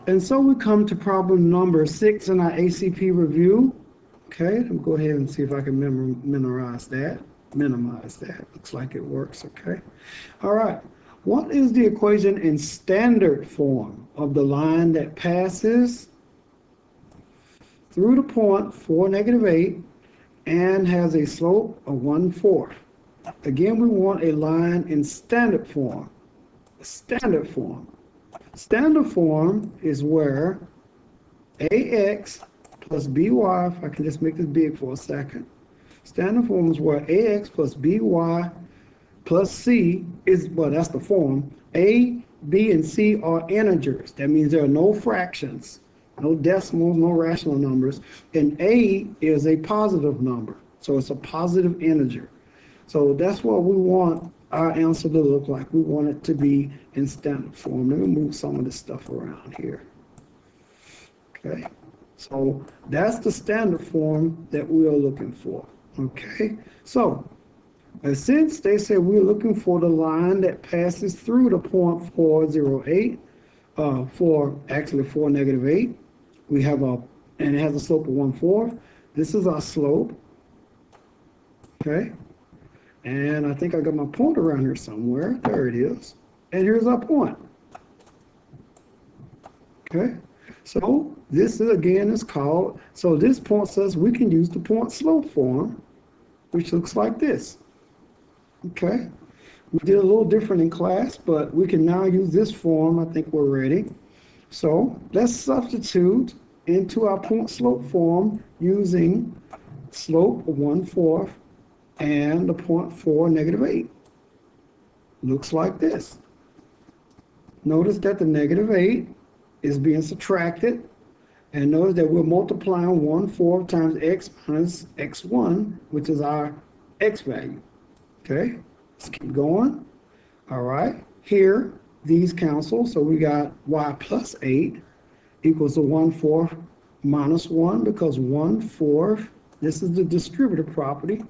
And so we come to problem number 6 in our ACP review. Okay, let me go ahead and see if I can minimize that. Looks like it works, okay. All right, what is the equation in standard form of the line that passes through the point 4, -8 and has a slope of 1/4? Again, we want a line in standard form. Standard form. Standard form is where AX plus BY, if I can just make this big for a second. Standard form is where AX plus BY plus C is, well, that's the form. A, B, and C are integers. That means there are no fractions, no decimals, no rational numbers. And A is a positive number. So it's a positive integer. So that's what we want our answer to look like. We want it to be in standard form. Let me move some of this stuff around here. Okay, so that's the standard form that we are looking for. Okay, so since they say we're looking for the line that passes through the point 4, 0, 8, 4, -8, we have and it has a slope of 1/4. This is our slope. Okay. And I think I got my point around here somewhere. There it is. And here's our point. Okay. So this is, again, is called, so this point says we can use the point slope form, which looks like this. Okay. We did a little different in class, but we can now use this form. I think we're ready. So let's substitute into our point slope form using slope of 1/4 and the point 4, -8. Looks like this. Notice that the -8 is being subtracted, and notice that we're multiplying 1/4 times x minus x1, which is our x value. Okay, let's keep going. All right, here these cancel, so we got y plus 8 equals to 1/4 minus 1, because 1/4, this is the distributive property.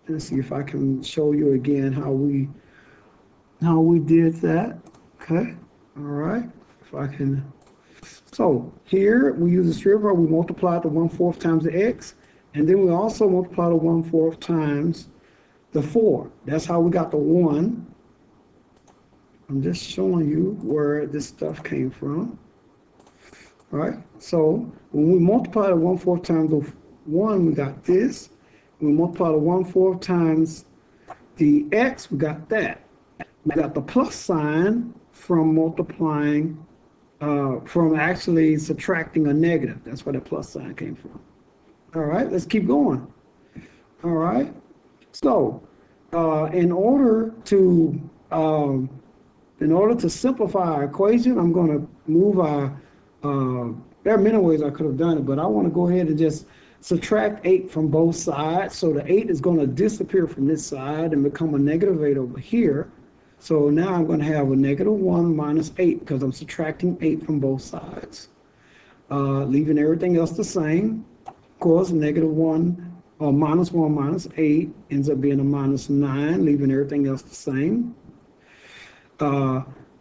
Let's see if I can show you again how we did that. Okay, all right, if I can. So here we use the distributive, we multiply the 1/4 times the x, and then we also multiply the 1/4 times the 4. That's how we got the 1. I'm just showing you where this stuff came from. All right, so when we multiply the 1/4 times the 1, we got this. We multiply the 1/4 times the x, we got that. We got the plus sign from multiplying, from actually subtracting a negative. That's where the plus sign came from. All right, let's keep going. All right, so in order to simplify our equation, I'm going to move our, there are many ways I could have done it, but I want to go ahead and just subtract 8 from both sides. So the 8 is going to disappear from this side and become a -8 over here. So now I'm going to have a -1 minus 8 because I'm subtracting 8 from both sides. Leaving everything else the same. Of course, -1 or -1 minus 8 ends up being a -9, leaving everything else the same.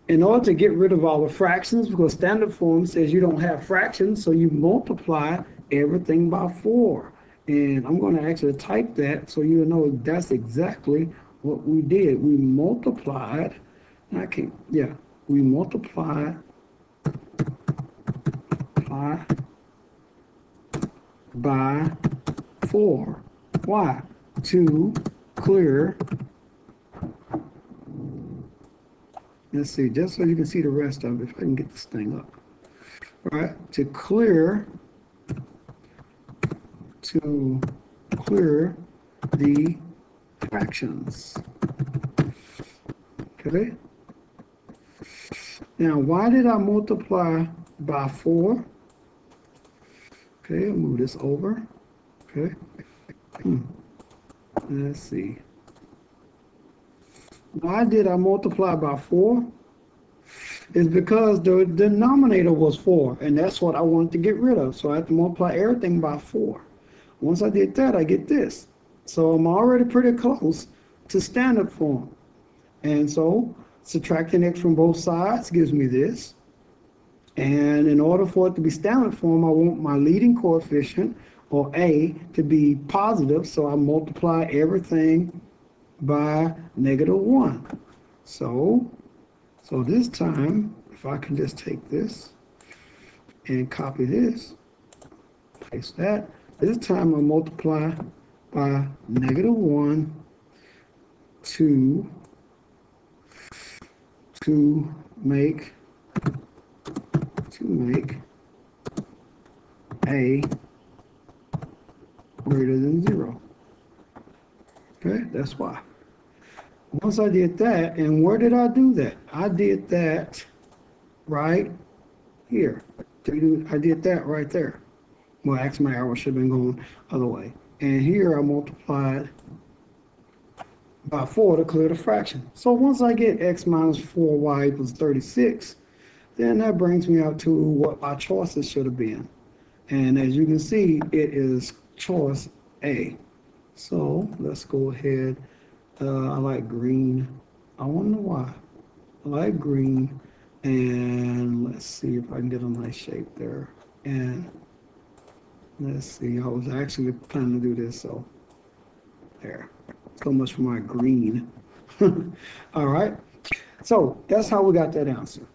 In order to get rid of all the fractions, because standard form says you don't have fractions, so you multiply everything by 4. And I'm going to actually type that so you know that's exactly what we did. We multiplied, we multiplied by 4. Why? To clear, let's see, just so you can see the rest of it, if I can get this thing up. All right, to clear the fractions. Okay. Now, why did I multiply by 4? Okay, I'll move this over. Okay. Let's see. Why did I multiply by 4? It's because the denominator was 4, and that's what I wanted to get rid of. So I have to multiply everything by 4. Once I did that, I get this. So I'm already pretty close to standard form. And so subtracting x from both sides gives me this. And in order for it to be standard form, I want my leading coefficient, or A, to be positive, so I multiply everything by -1. So this time, if I can just take this and copy this, paste that, this time I multiply by -1 to make A greater than 0. Okay, that's why. Once I did that, and where did I do that? I did that right here. I did that right there. Well, actually, my arrow should have been going other way. And here I multiplied by 4 to clear the fraction. So once I get x minus 4y equals 36, then that brings me out to what my choices should have been. And as you can see, it is choice A. So let's go ahead. I like green. I wonder why. I like green. And let's see if I can get a nice shape there. And let's see, I was actually planning to do this, so there. So much for my green. All right. So that's how we got that answer.